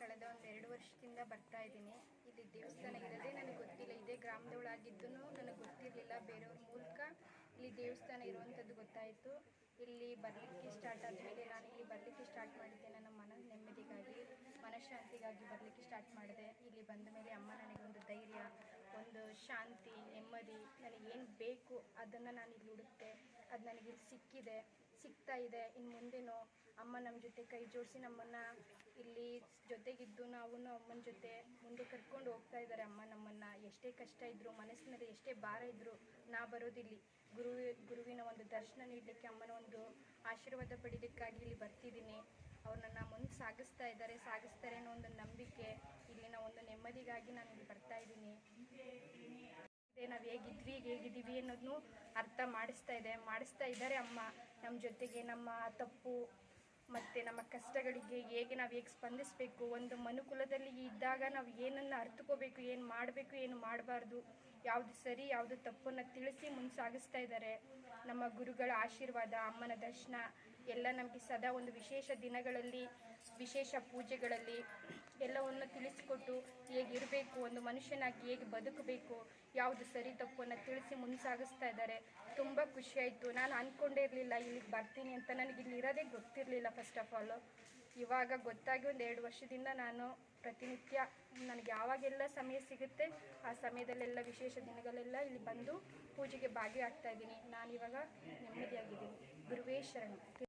ಕಳೆದ ಒಂದು 2 ವರ್ಷದಿಂದ ಬರ್ತಾ ಇದ್ದೀನಿ. ಇಲ್ಲಿ ದೇವಸ್ಥಾನ ಇರೋದೇ ನನಗೆ ಗೊತ್ತಿಲ್ಲ. ಇದೇ ಗ್ರಾಮದವಳಾಗಿದ್ದೂ ನನಗೆ ಗೊತ್ತಿರಲಿಲ್ಲ. ಬೇರೆಯವ್ರ ಮೂಲಕ ಇಲ್ಲಿ ದೇವಸ್ಥಾನ ಇರುವಂಥದ್ದು ಗೊತ್ತಾಯಿತು. ಇಲ್ಲಿ ಬರಲಿಕ್ಕೆ ಸ್ಟಾರ್ಟ್ ಆದಮೇಲೆ ನಾನು ಇಲ್ಲಿ ಬರಲಿಕ್ಕೆ ಸ್ಟಾರ್ಟ್ ಮಾಡಿದ್ದೆ. ನನ್ನ ನೆಮ್ಮದಿಗಾಗಿ, ಮನಃಶಾಂತಿಗಾಗಿ ಬರಲಿಕ್ಕೆ ಸ್ಟಾರ್ಟ್ ಮಾಡಿದೆ. ಇಲ್ಲಿ ಬಂದ ಮೇಲೆ ಅಮ್ಮ ನನಗೊಂದು ಧೈರ್ಯ, ಒಂದು ಶಾಂತಿ, ನೆಮ್ಮದಿ, ನನಗೇನು ಬೇಕು ಅದನ್ನು ನಾನು ಇಲ್ಲಿ ಹುಡುಕ್ತೆ. ಅದು ನನಗಿಲ್ಲಿ ಸಿಗ್ತಾ ಇದೆ. ಇನ್ನು ಮುಂದೆನೂ ಅಮ್ಮ ನಮ್ಮ ಜೊತೆ ಕೈ ಜೋಡಿಸಿ ನಮ್ಮನ್ನು ಇಲ್ಲಿ ಜೊತೆಗಿದ್ದು ನಾವು ಅಮ್ಮನ ಜೊತೆ ಮುಂದೆ ಕರ್ಕೊಂಡು ಹೋಗ್ತಾ ಇದ್ದಾರೆ. ಅಮ್ಮ ನಮ್ಮನ್ನು ಎಷ್ಟೇ ಕಷ್ಟ ಇದ್ದರೂ, ಮನಸ್ಸಿನಲ್ಲಿ ಎಷ್ಟೇ ಭಾರ ಇದ್ದರೂ ನಾ ಬರೋದಿಲ್ಲಿ ಗುರುವಿನ ಒಂದು ದರ್ಶನ ನೀಡಲಿಕ್ಕೆ, ಅಮ್ಮನ ಒಂದು ಆಶೀರ್ವಾದ ಪಡೀಲಿಕ್ಕಾಗಿ ಇಲ್ಲಿ ಬರ್ತಿದ್ದೀನಿ. ಅವ್ರು ನನ್ನ ಮುಂದೆ ಸಾಗಿಸ್ತಾರೆ ಅನ್ನೋ ಒಂದು ನಂಬಿಕೆ, ಇಲ್ಲಿನ ಒಂದು ನೆಮ್ಮದಿಗಾಗಿ ನಾನು ಇಲ್ಲಿ ಬರ್ತಾ ಇದ್ದೀನಿ. ನಾವು ಹೇಗಿದ್ದೀವಿ ಅನ್ನೋದನ್ನು ಅರ್ಥ ಮಾಡಿಸ್ತಾ ಇದ್ದಾರೆ ಅಮ್ಮ ನಮ್ಮ ಜೊತೆಗೆ. ನಮ್ಮ ತಪ್ಪು ಮತ್ತು ನಮ್ಮ ಕಷ್ಟಗಳಿಗೆ ಹೇಗೆ ಸ್ಪಂದಿಸಬೇಕು, ಒಂದು ಮನುಕುಲದಲ್ಲಿ ಇದ್ದಾಗ ನಾವು ಏನನ್ನು ಅರ್ಥಕೋಬೇಕು, ಏನು ಮಾಡಬೇಕು, ಏನು ಮಾಡಬಾರ್ದು, ಯಾವುದು ಸರಿ ಯಾವುದು ತಪ್ಪನ್ನು ತಿಳಿಸಿ ಮುಂದೆ ಸಾಗಿಸ್ತಾ ಇದ್ದಾರೆ. ನಮ್ಮ ಗುರುಗಳ ಆಶೀರ್ವಾದ, ಅಮ್ಮನ ದರ್ಶನ ಎಲ್ಲ ನಮಗೆ ಸದಾ ಒಂದು ವಿಶೇಷ ದಿನಗಳಲ್ಲಿ, ವಿಶೇಷ ಪೂಜೆಗಳಲ್ಲಿ ಎಲ್ಲವನ್ನು ತಿಳಿಸಿಕೊಟ್ಟು ಹೇಗಿರಬೇಕು, ಒಂದು ಮನುಷ್ಯನಾಗಿ ಹೇಗೆ ಬದುಕಬೇಕು, ಯಾವುದು ಸರಿ ತಪ್ಪನ್ನು ತಿಳಿಸಿ ಮುಂದೆ ಸಾಗಿಸ್ತಾ ಇದ್ದಾರೆ. ತುಂಬ ಖುಷಿಯಾಯಿತು. ನಾನು ಅಂದ್ಕೊಂಡೇ ಇರಲಿಲ್ಲ ಇಲ್ಲಿಗೆ ಬರ್ತೀನಿ ಅಂತ. ನನಗೆ ಇಲ್ಲಿ ಇರೋದೇ ಗೊತ್ತಿರಲಿಲ್ಲ ಫಸ್ಟ್ ಆಫ್ ಆಲು. ಇವಾಗ ಗೊತ್ತಾಗಿ ಒಂದು 2 ವರ್ಷದಿಂದ ನಾನು ಪ್ರತಿನಿತ್ಯ ನನಗೆ ಯಾವಾಗೆಲ್ಲ ಸಮಯ ಸಿಗುತ್ತೆ ಆ ಸಮಯದಲ್ಲೆಲ್ಲ, ವಿಶೇಷ ದಿನಗಳೆಲ್ಲ ಇಲ್ಲಿ ಬಂದು ಪೂಜೆಗೆ ಭಾಗಿಯಾಗ್ತಾ ಇದ್ದೀನಿ. ನಾನಿವಾಗ ನೆಮ್ಮದಿಯಾಗಿದ್ದೀನಿ. ಗುರುವೇ ಶರಣು.